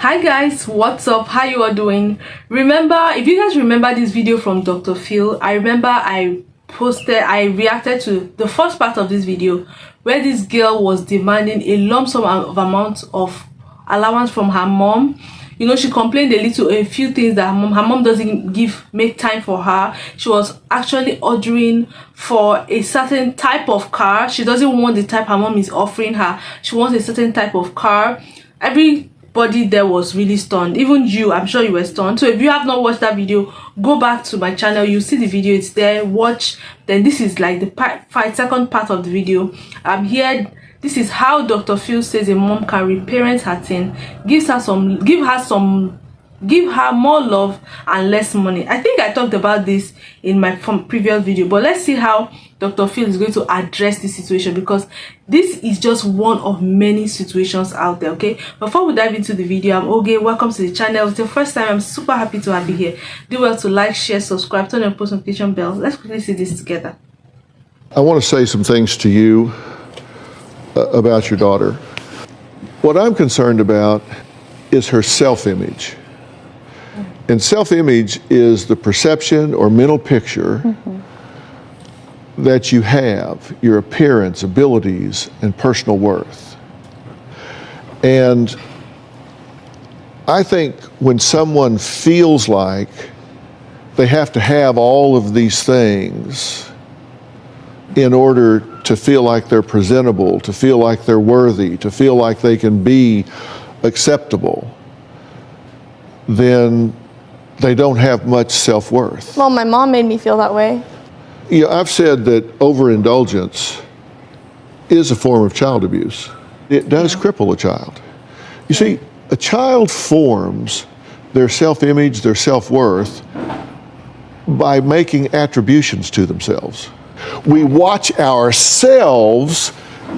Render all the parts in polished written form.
Hi guys, what's up? How you are doing? If you guys remember this video from Dr. Phil, I reacted to the first part of this video where this girl was demanding a lump sum of amount of allowance from her mom. You know, she complained a few things that her mom doesn't make time for her. She was actually ordering for a certain type of car. She doesn't want the type her mom is offering her. She wants a certain type of car. Everybody there was really stunned. Even you, I'm sure you were stunned. So if you have not watched that video, go back to my channel. You see the video, it's there. Watch. Then this is like the second part of the video. I'm here. This is how Dr. Phil says a mom can reparent her teen, give her more love and less money. I think I talked about this in my previous video, but let's see how Dr. Phil is going to address this situation, because this is just one of many situations out there. Okay, before we dive into the video, I'm Oge. Welcome to the channel. If it's your first time, I'm super happy to have you here. Do well to like, share, subscribe, turn on post notification bell. Let's quickly see this together. I want to say some things to you about your daughter. What I'm concerned about is her self-image. And self-image is the perception or mental picture that you have, your appearance, abilities, and personal worth. And I think when someone feels like they have to have all of these things in order to feel like they're presentable, to feel like they're worthy, to feel like they can be acceptable, then they don't have much self-worth. Well, my mom made me feel that way. Yeah, I've said that overindulgence is a form of child abuse. It does cripple a child. You see, a child forms their self-image, their self-worth by making attributions to themselves. We watch ourselves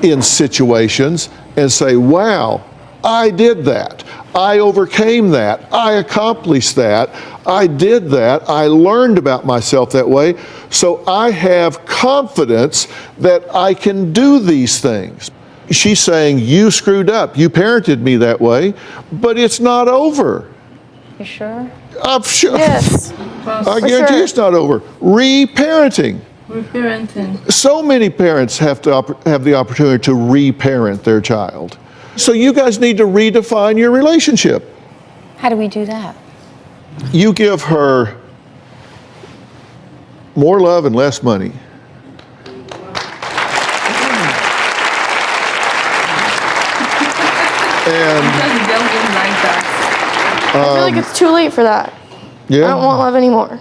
in situations and say, wow, I did that. I overcame that. I accomplished that. I did that. I learned about myself that way. So I have confidence that I can do these things. She's saying, you screwed up. You parented me that way, but it's not over. You sure? I'm sure. Yes. I guarantee it's not over. Reparenting. So many parents have the opportunity to reparent their child. So you guys need to redefine your relationship. How do we do that? You give her more love and less money. And I feel like it's too late for that. Yeah. I don't want love anymore.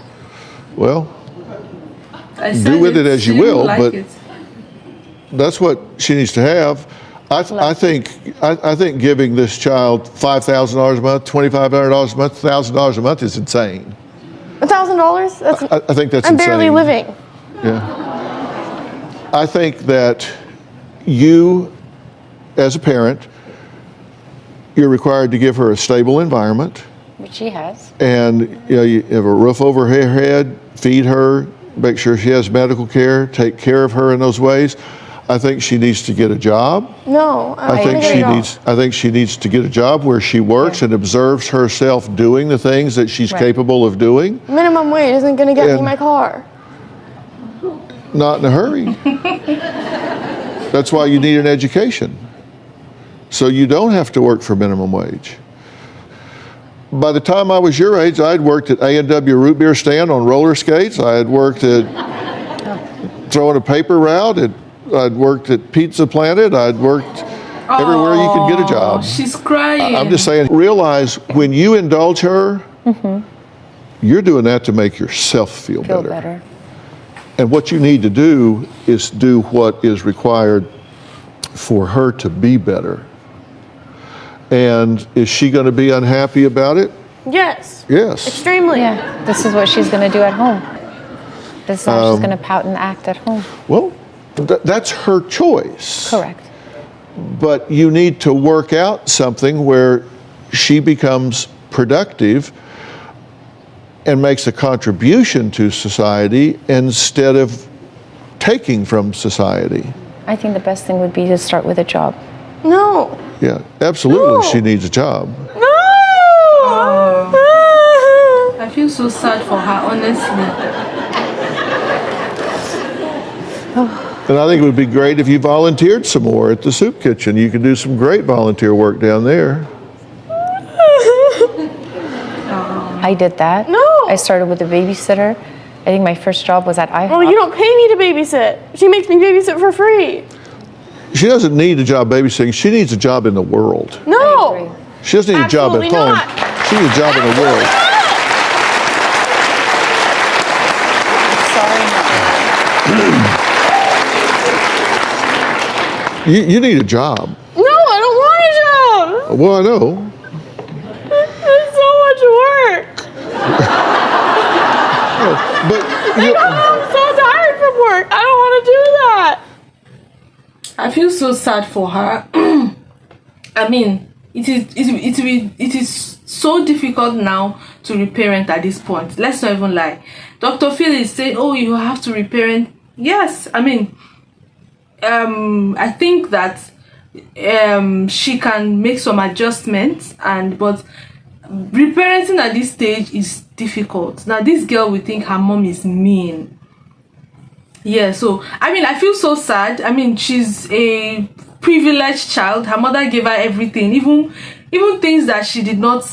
Well, do with it as you will, but that's what she needs to have. I think giving this child $5,000 a month, $2,500 a month, $1,000 a month is insane. $1,000? I think that's I'm insane. barely living. Yeah. I think that you, as a parent, you're required to give her a stable environment. Which she has. And you have a roof over her head, feed her, make sure she has medical care, take care of her in those ways. I think she needs to get a job. No, I think she needs to get a job where she works and observes herself doing the things that she's capable of doing. Minimum wage isn't going to get me my car. Not in a hurry. That's why you need an education. So you don't have to work for minimum wage. By the time I was your age, I had worked at A&W root beer stand on roller skates. I had worked at throwing a paper route. I'd worked at Pizza Planet. I'd worked everywhere you could get a job. She's crying. I'm just saying, realize when you indulge her, you're doing that to make yourself feel better. And what you need to do is do what is required for her to be better. And is she going to be unhappy about it? Yes. Yes. Extremely. Yeah, this is what she's going to do at home. This is how she's going to pout and act at home. Well, that's her choice. Correct. But you need to work out something where she becomes productive and makes a contribution to society instead of taking from society. I think the best thing would be to start with a job. No. Yeah, absolutely. No. She needs a job. No! so sad for her, honestly. And I think it would be great if you volunteered some more at the soup kitchen. You could do some great volunteer work down there. I did that. No. I started with a babysitter. I think my first job was at IHOP. Well, you don't pay me to babysit. She makes me babysit for free. She doesn't need a job babysitting. She needs a job in the world. I No. agree. She doesn't need a job at Absolutely home. not. She needs a job in the world. Sorry. You need a job. No, I don't want a job. Well, I know. It's so much work. But I'm so tired from work. I don't want to do that. I feel so sad for her. I mean, it is so difficult now to reparent at this point. Let's not even lie. Dr. Phil is saying, oh, you have to reparent. Yes, I mean, I think that she can make some adjustments, but reparenting at this stage is difficult. Now, this girl will think her mom is mean. Yeah, so I mean, I feel so sad. I mean, she's a privileged child. Her mother gave her everything, even things that she did not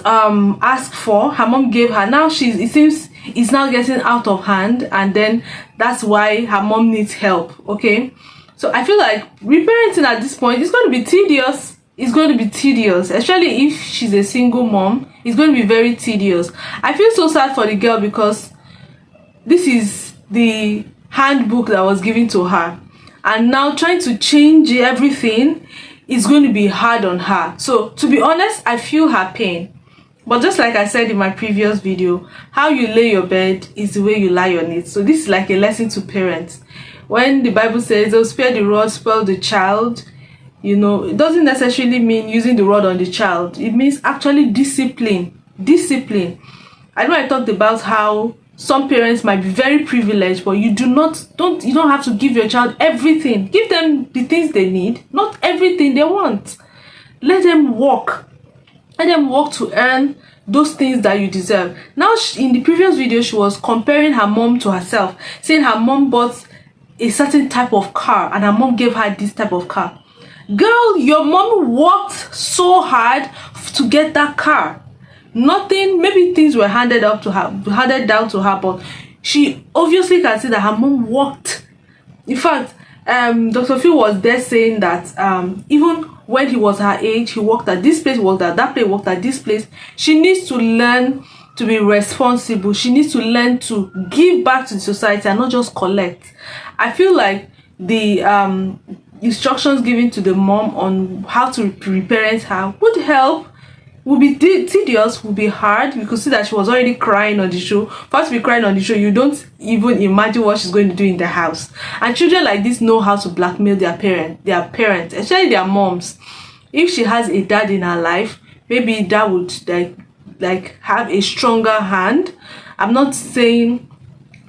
ask for. Her mom gave her. Now it seems it's now getting out of hand, and then that's why her mom needs help. Okay, so I feel like reparenting at this point is going to be tedious. It's going to be tedious, especially if she's a single mom. It's going to be very tedious. I feel so sad for the girl because this is the handbook that was given to her, and now trying to change everything is going to be hard on her. So to be honest, I feel her pain. But just like I said in my previous video, how you lay your bed is the way you lie on it. So this is like a lesson to parents. When the Bible says, oh, spare the rod, spoil the child, you know, it doesn't necessarily mean using the rod on the child. It means actually discipline. I know I talked about how some parents might be very privileged, but you don't have to give your child everything. Give them the things they need, not everything they want. Let them work to earn those things that you deserve. Now, in the previous video, she was comparing her mom to herself, saying her mom bought a certain type of car and her mom gave her this type of car. Girl, your mom worked so hard to get that car. Nothing, maybe things were handed down to her, but she obviously can see that her mom worked. In fact, Dr. Phil was there saying that even when he was her age, he worked at this place, worked at that place, worked at this place. She needs to learn to be responsible. She needs to learn to give back to the society and not just collect. I feel like the instructions given to the mom on how to reparent her would help. Will be tedious, will be hard. You could see that she was already crying on the show. First, be crying on the show, you don't even imagine what she's going to do in the house. And children like this know how to blackmail their parents, especially their moms. If she has a dad in her life, maybe that would like have a stronger hand. I'm not saying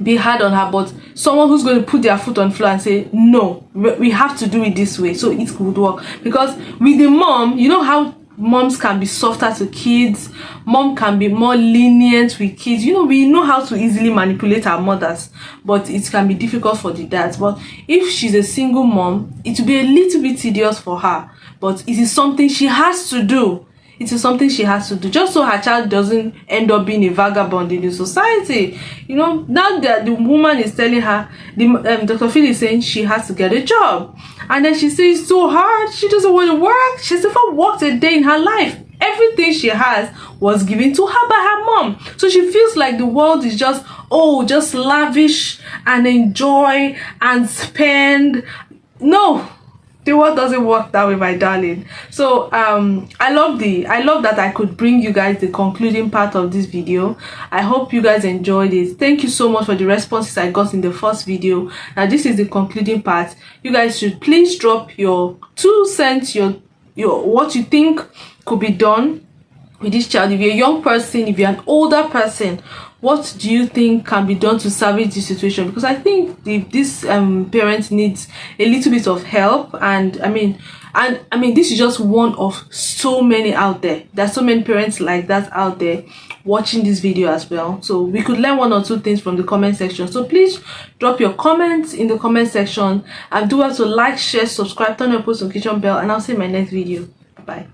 be hard on her, but someone who's going to put their foot on the floor and say, no, we have to do it this way so it could work. Because with the mom, you know how moms can be softer to kids, mom can be more lenient with kids. You know, we know how to easily manipulate our mothers, but it can be difficult for the dads. But if she's a single mom, it will be a little bit tedious for her, but it is something she has to do. It is something she has to do, just so her child doesn't end up being a vagabond in the society. You know, now that the woman is telling her, Dr. Phil is saying she has to get a job. And then she says it's so hard, she doesn't want to work. She's never worked a day in her life. Everything she has was given to her by her mom. So she feels like the world is just lavish and enjoy and spend. No. The world doesn't work that way, my darling. So I love that I could bring you guys the concluding part of this video. I hope you guys enjoyed it. Thank you so much for the responses I got in the first video. Now this is the concluding part. You guys should please drop your 2 cents, your what you think could be done with this child. If you're a young person, if you're an older person, what do you think can be done to salvage this situation? Because I think this parent needs a little bit of help. And I mean, And I mean, this is just one of so many out there. There's so many parents like that out there watching this video as well. So we could learn one or two things from the comment section. So please drop your comments in the comment section, and do well to like, share, subscribe, turn on your post notification bell, and I'll see you in my next video. Bye.